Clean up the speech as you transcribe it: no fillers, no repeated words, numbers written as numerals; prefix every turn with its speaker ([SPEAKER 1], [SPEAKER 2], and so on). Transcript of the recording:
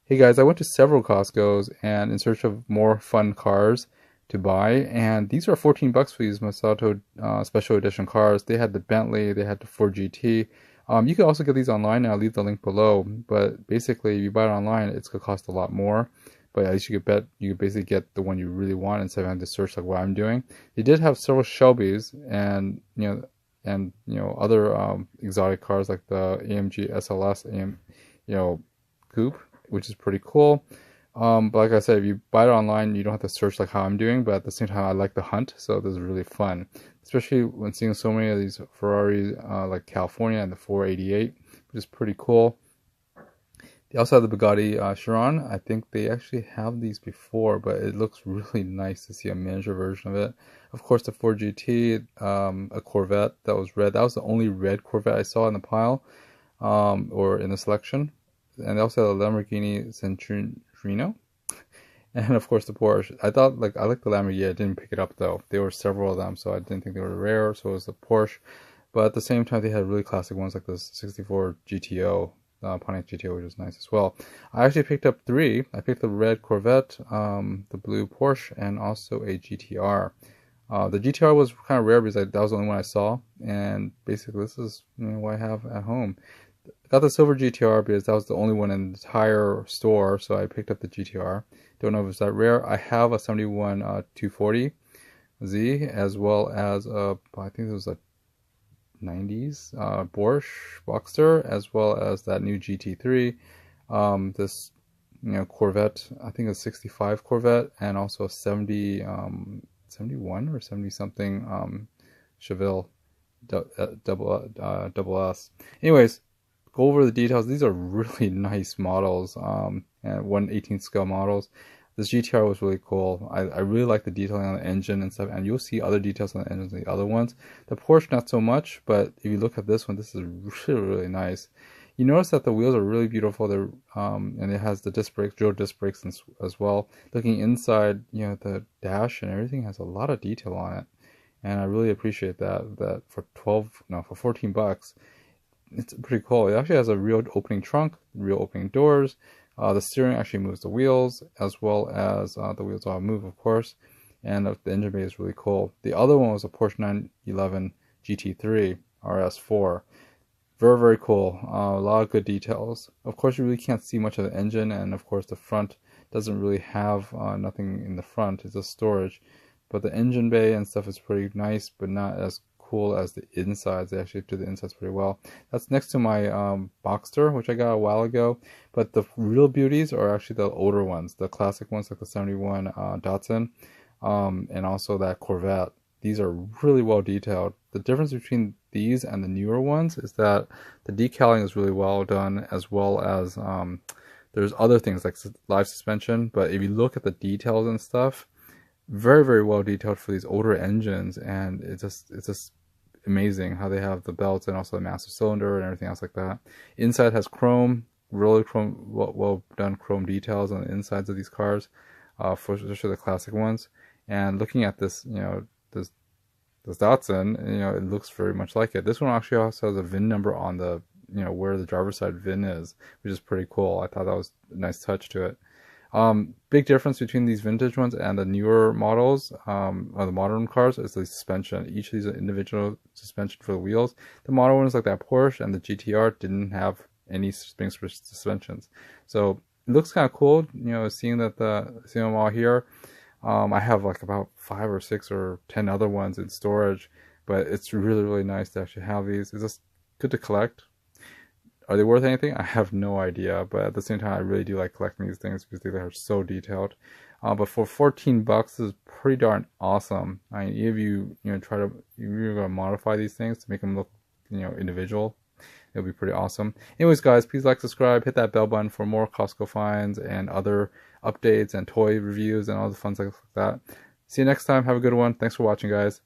[SPEAKER 1] Hey guys, I went to several Costco's and in search of more fun cars to buy, and these are 14 bucks for these Maisto special edition cars. They had the Bentley, they had the Ford GT. You can also get these online, and I'll leave the link below. But basically, if you buy it online, it's gonna cost a lot more. But at least you could basically get the one you really want instead of having to search like what I'm doing. They did have several Shelbys and other exotic cars like the AMG SLS coupe, which is pretty cool. But like I said, if you buy it online, you don't have to search like how I'm doing, but at the same time, I like the hunt, so this is really fun. Especially when seeing so many of these Ferraris, like California and the 488, which is pretty cool. They also have the Bugatti Chiron. I think they actually have these before, but it looks really nice to see a miniature version of it. Of course, the Ford GT, a Corvette that was red. That was the only red Corvette I saw in the pile, or in the selection. And they also had a Lamborghini Centurino, and of course the Porsche. I liked the Lamborghini. I didn't pick it up though. There were several of them, so I didn't think they were rare. So it was the Porsche, but at the same time they had really classic ones like the '64 GTO, Pontiac GTO, which was nice as well. I actually picked up three. I picked the red Corvette, the blue Porsche, and also a GTR. The GTR was kind of rare because that was the only one I saw, and basically this is what I have at home. I got the silver GTR because that was the only one in the entire store, so I picked up the GTR. Don't know if it's that rare. I have a 71 240Z, as well as I think it was a 90s Porsche Boxster, as well as that new GT3. This Corvette, I think a 65 Corvette, and also a 71 or 70 something Chevelle double S. Anyways, go over the details. These are really nice models, and 1/18 scale models. This GTR was really cool. I really like the detailing on the engine and stuff, and you'll see other details on the engines than the other ones. The Porsche, not so much, but if you look at this one, this is really, really nice. You notice that the wheels are really beautiful. They're and it has the disc brakes, dual disc brakes as well. Looking inside, the dash and everything has a lot of detail on it, and I really appreciate that. That for for 14 bucks. It's pretty cool. It actually has a real opening trunk, real opening doors. The steering actually moves the wheels, as well as the wheels all move, of course. And the engine bay is really cool. The other one was a Porsche 911 GT3 RS4. Very, very cool. A lot of good details. Of course, you really can't see much of the engine, and of course, the front doesn't really have nothing in the front. It's just storage. But the engine bay and stuff is pretty nice, but not as cool as the insides. They actually do the insides pretty well. That's next to my Boxster, which I got a while ago. But the real beauties are actually the older ones, the classic ones like the 71 Datsun, and also that Corvette. These are really well detailed. The difference between these and the newer ones is that the decaling is really well done, as well as there's other things like live suspension. But if you look at the details and stuff, very, very well detailed for these older engines, and it's just amazing how they have the belts and also the master cylinder and everything else like that. Inside has chrome, really well done chrome details on the insides of these cars, for especially the classic ones. And looking at this, this Datsun, it looks very much like it. This one actually also has a VIN number on the, where the driver's side VIN is, which is pretty cool. I thought that was a nice touch to it. Big difference between these vintage ones and the newer models, or the modern cars, is the suspension. Each of these are individual suspension for the wheels. The modern ones like that Porsche and the GT-R didn't have any springs for suspensions. So it looks kind of cool, seeing them all here. I have like about 5 or 6 or 10 other ones in storage, but it's really, really nice to actually have these. It's just good to collect. Are they worth anything? I have no idea, but at the same time, I really do like collecting these things because they are so detailed. But for 14 bucks, this is pretty darn awesome. I mean, if you're gonna modify these things to make them look, individual, it'll be pretty awesome. Anyways, guys, please like, subscribe, hit that bell button for more Costco finds and other updates and toy reviews and all the fun stuff like that. See you next time. Have a good one. Thanks for watching, guys.